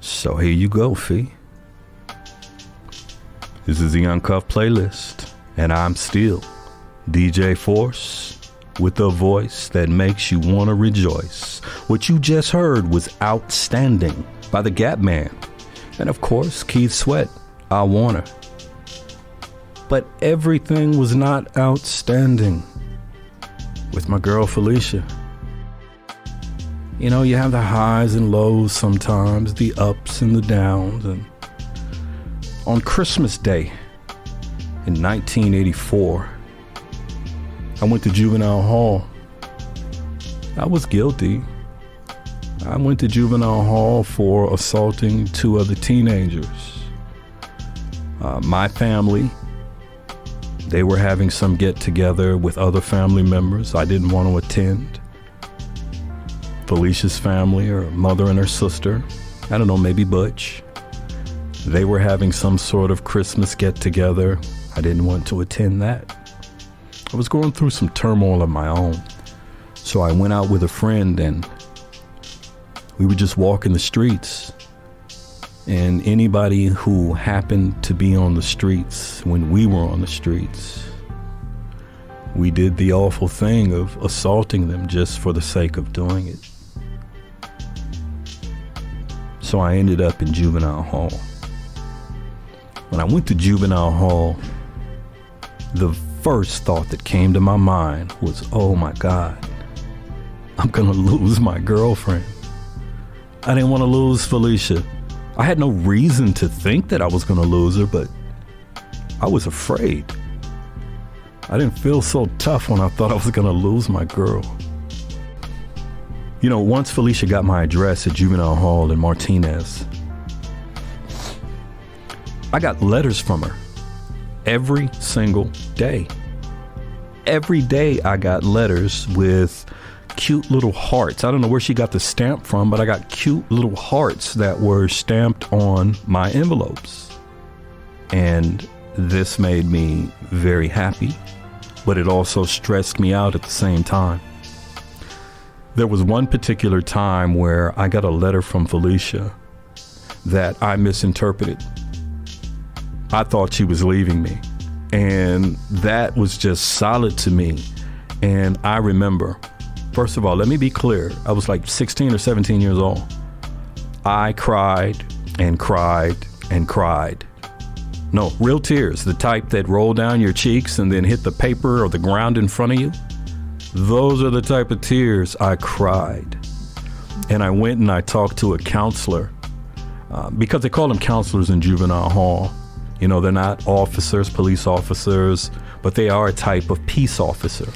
So here you go, Fee. This is the Uncuffed Playlist, and I'm still DJ Force with a voice that makes you want to rejoice. What you just heard was Outstanding by the Gap Man, and of course, Keith Sweat, I Want Her. But everything was not outstanding with my girl Felicia. You know, you have the highs and lows sometimes, the ups and the downs. And on Christmas Day in 1984, I went to juvenile hall. I was guilty. I went to juvenile hall for assaulting 2 other teenagers. My family, they were having some get-together with other family members I didn't want to attend. Felicia's family, her mother and her sister, I don't know, maybe Butch. They were having some sort of Christmas get-together. I didn't want to attend that. I was going through some turmoil of my own. So I went out with a friend and we would just walk in the streets. And anybody who happened to be on the streets when we were on the streets, we did the awful thing of assaulting them just for the sake of doing it. So I ended up in juvenile hall. When I went to juvenile hall, the first thought that came to my mind was, oh my God, I'm gonna lose my girlfriend. I didn't want to lose Felicia. I had no reason to think that I was gonna lose her, but I was afraid. I didn't feel so tough when I thought I was gonna lose my girl. You know, once Felicia got my address at juvenile hall in Martinez, I got letters from her every single day. Every day I got letters with cute little hearts. I don't know where she got the stamp from, but I got cute little hearts that were stamped on my envelopes. And this made me very happy, but it also stressed me out at the same time. There was one particular time where I got a letter from Felicia that I misinterpreted. I thought she was leaving me, and that was just solid to me. And I remember, first of all, let me be clear. I was like 16 or 17 years old. I cried and cried and cried. No, real tears, the type that roll down your cheeks and then hit the paper or the ground in front of you. Those are the type of tears I cried. And I went and I talked to a counselor because they call them counselors in juvenile hall. You know, they're not officers, police officers, but they are a type of peace officer.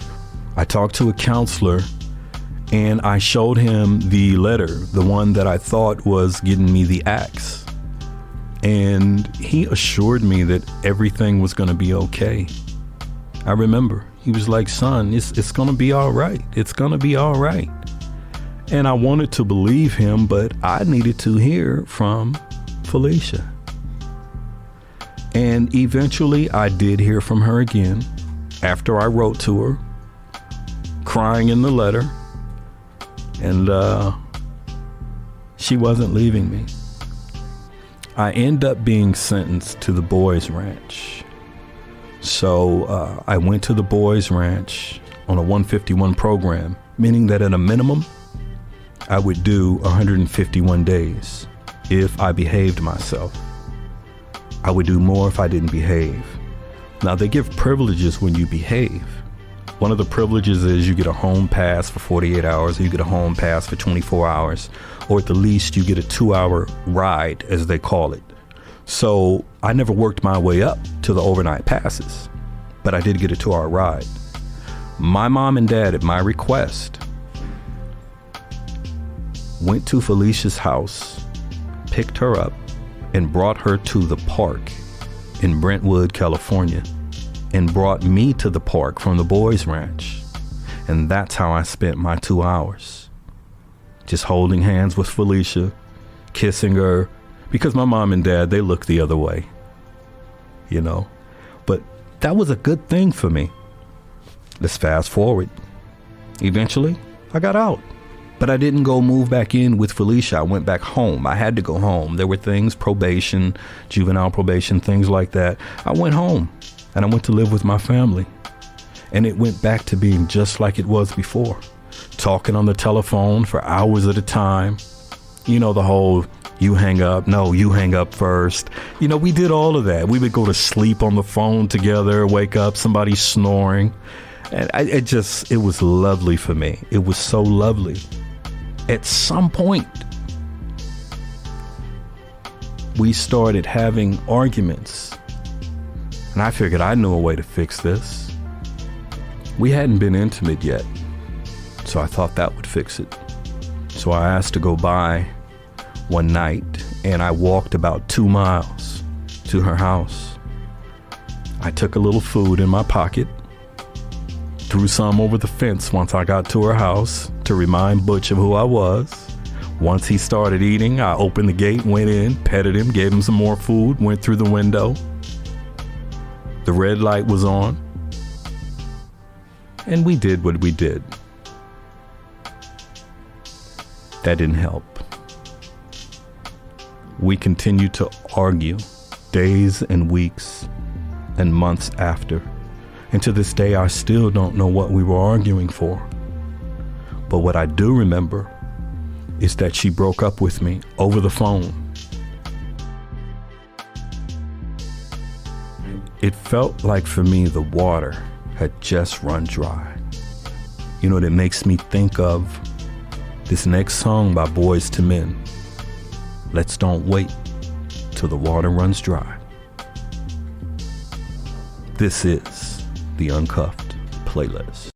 I talked to a counselor and I showed him the letter, the one that I thought was getting me the axe. And he assured me that everything was going to be okay. I remember he was like, son, it's going to be all right. It's going to be all right. And I wanted to believe him, but I needed to hear from Felicia. And eventually I did hear from her again after I wrote to her, crying in the letter. And she wasn't leaving me. I end up being sentenced to the boys' ranch. So I went to the boys' ranch on a 151 program, meaning that at a minimum, I would do 151 days if I behaved myself. I would do more if I didn't behave. Now, they give privileges when you behave. One of the privileges is you get a home pass for 48 hours, or you get a home pass for 24 hours, or at the least you get a 2-hour ride, as they call it. So I never worked my way up to the overnight passes, but I did get a 2-hour ride. My mom and dad, at my request, went to Felicia's house, picked her up, and brought her to the park in Brentwood, California, and brought me to the park from the boys' ranch. And that's how I spent my 2 hours. Just holding hands with Felicia, kissing her, because my mom and dad, they look the other way, you know. But that was a good thing for me. Let's fast forward. Eventually, I got out. But I didn't go move back in with Felicia. I went back home. I had to go home. There were things, probation, juvenile probation, things like that. I went home and I went to live with my family. And it went back to being just like it was before. Talking on the telephone for hours at a time. You know, the whole, you hang up. No, you hang up first. You know, we did all of that. We would go to sleep on the phone together, wake up, somebody snoring. And it was lovely for me. It was so lovely. At some point, we started having arguments. And I figured I knew a way to fix this. We hadn't been intimate yet, so I thought that would fix it. So I asked to go by one night, and I walked about 2 miles to her house. I took a little food in my pocket, threw some over the fence once I got to her house to remind Butch of who I was. Once he started eating, I opened the gate, went in, petted him, gave him some more food, went through the window. The red light was on. And we did what we did. That didn't help. We continued to argue days and weeks and months after. And to this day, I still don't know what we were arguing for. But what I do remember is that she broke up with me over the phone. It felt like for me the water had just run dry. You know, it makes me think of this next song by Boys to Men. Let's don't wait till the water runs dry. This is the Uncuffed Playlist.